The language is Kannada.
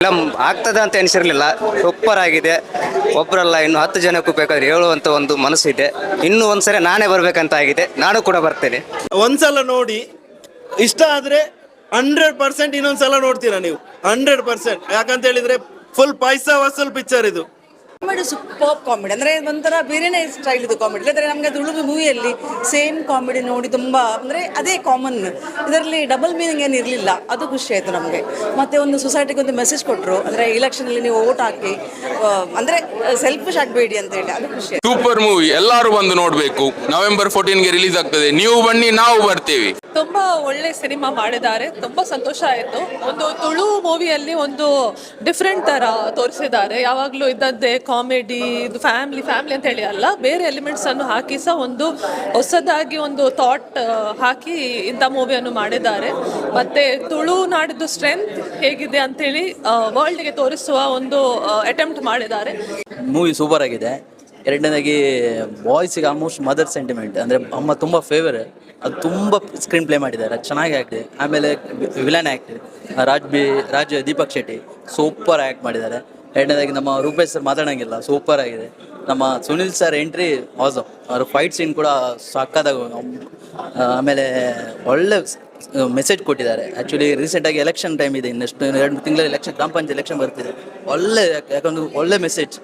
ಫಿಲಮ್ ಆಗ್ತದೆ ಅಂತ ಎನಿಸಿರ್ಲಿಲ್ಲ. ಸೂಪರ್ ಆಗಿದೆ. ಒಬ್ಬರಲ್ಲ ಇನ್ನು 10 ಜನಕ್ಕೂ ಬೇಕಾದ್ರೆ ಹೇಳುವಂತ ಒಂದು ಮನಸ್ಸಿದೆ. ಇನ್ನೂ ಒಂದ್ಸರಿ ನಾನೇ ಬರ್ಬೇಕಂತ ಆಗಿದೆ. ನಾನು ಕೂಡ ಬರ್ತೇನೆ. ಒಂದ್ಸಲ ನೋಡಿ ಇಷ್ಟ ಆದ್ರೆ 100% ಇನ್ನೊಂದ್ಸಲ ನೋಡ್ತೀರಾ ನೀವು 100%. ಯಾಕಂತ ಹೇಳಿದ್ರೆ ಫುಲ್ ಪೈಸಾ ವಸೂಲ್ ಪಿಕ್ಚರ್ ಇದು. ಕಾಮಿಡಿ ಸೂಪರ್ ಕಾಮಿಡಿ ಅಂದರೆ ಒಂಥರ ಬೇರೆನೇ ಸ್ಟೈಲ್ ಇದು ಕಾಮಿಡಿ. ಇಲ್ಲದ್ರೆ ನಮಗೆ ಅದು ಉಳುಗು ಮೂವಿಯಲ್ಲಿ ಸೇಮ್ ಕಾಮಿಡಿ ನೋಡಿ ತುಂಬ ಅಂದರೆ ಅದೇ ಕಾಮನ್. ಇದರಲ್ಲಿ ಡಬಲ್ ಮೀನಿಂಗ್ ಏನು ಇರಲಿಲ್ಲ, ಅದು ಖುಷಿ ಆಯಿತು ನಮಗೆ. ಮತ್ತು ಒಂದು ಸೊಸೈಟಿಗೆ ಒಂದು ಮೆಸೇಜ್ ಕೊಟ್ಟರು, ಅಂದರೆ ಇಲೆಕ್ಷನಲ್ಲಿ ನೀವು ಓಟ್ ಹಾಕಿ ಅಂದರೆ ಸೆಲ್ಫಿಶ್ ಆಗಬೇಡಿ ಅಂತ ಹೇಳಿ, ಅದು ಖುಷಿ ಆಯಿತು. ಸೂಪರ್ ಮೂವಿ, ಎಲ್ಲರೂ ಬಂದು ನೋಡಬೇಕು. ನವೆಂಬರ್ 14ಗೆ ರಿಲೀಸ್ ಆಗ್ತದೆ. ನೀವು ಬನ್ನಿ, ನಾವು ಬರ್ತೇವೆ. ತುಂಬಾ ಒಳ್ಳೆ ಸಿನಿಮಾ ಮಾಡಿದ್ದಾರೆ. ತುಂಬಾ ಸಂತೋಷ ಆಯಿತು. ಒಂದು ತುಳು ಮೂವಿಯಲ್ಲಿ ಒಂದು ಡಿಫ್ರೆಂಟ್ ತರ ತೋರಿಸಿದ್ದಾರೆ. ಯಾವಾಗಲೂ ಇದ್ದದ್ದೇ ಕಾಮಿಡಿ, ಇದು ಫ್ಯಾಮ್ಲಿ ಅಂತ ಹೇಳಿ ಅಲ್ಲ, ಬೇರೆ ಎಲಿಮೆಂಟ್ಸ್ ಅನ್ನು ಹಾಕಿ ಸಹ ಒಂದು ಹೊಸದಾಗಿ ಒಂದು ಥಾಟ್ ಹಾಕಿ ಇಂಥ ಮೂವಿಯನ್ನು ಮಾಡಿದ್ದಾರೆ. ಮತ್ತೆ ತುಳು ನಾಡಿದ್ದು ಸ್ಟ್ರೆಂತ್ ಹೇಗಿದೆ ಅಂತೇಳಿ ವರ್ಲ್ಡ್ಗೆ ತೋರಿಸುವ ಒಂದು ಅಟೆಂಪ್ಟ್ ಮಾಡಿದ್ದಾರೆ. ಮೂವಿ ಸೂಪರ್ ಆಗಿದೆ. ಎರಡನೇದಾಗಿ ಬಾಯ್ಸಿಗೆ ಆಲ್ಮೋಸ್ಟ್ ಮದರ್ ಸೆಂಟಿಮೆಂಟ್, ಅಂದರೆ ಅಮ್ಮ ತುಂಬ ಫೇವರ್. ಅದು ತುಂಬ ಸ್ಕ್ರೀನ್ ಪ್ಲೇ ಮಾಡಿದ್ದಾರೆ, ಅದು ಚೆನ್ನಾಗಿ ಆ್ಯಕ್ಟಿದೆ. ಆಮೇಲೆ villain act Raj Deepak Shetty super act ಮಾಡಿದ್ದಾರೆ. ಎರಡನೇದಾಗಿ ನಮ್ಮ ರೂಪೇಶ್ ಸರ್ ಮಾತಾಡೋಂಗಿಲ್ಲ, ಸೂಪರ್ ಆಗಿದೆ. ನಮ್ಮ ಸುನಿಲ್ ಸರ್ ಎಂಟ್ರಿ ಆಸಮ್, ಅವ್ರ ಫೈಟ್ ಸೀನ್ ಕೂಡ ಸಕ್ಕತ್ತಾಗಿ. ಆಮೇಲೆ ಒಳ್ಳೆ ಮೆಸೇಜ್ ಕೊಟ್ಟಿದ್ದಾರೆ. ಆ್ಯಕ್ಚುಲಿ ರೀಸೆಂಟಾಗಿ ಎಲೆಕ್ಷನ್ ಟೈಮ್ ಇದೆ, ಇನ್ನಷ್ಟು 2 ತಿಂಗಳಲ್ಲಿ ಎಲೆಕ್ಷನ್, ಗ್ರಾಮ ಪಂಚಾಯತ್ ಎಲೆಕ್ಷನ್ ಬರ್ತಿದೆ. ಯಾಕಂದ್ರೆ ಒಳ್ಳೆ ಮೆಸೇಜ್.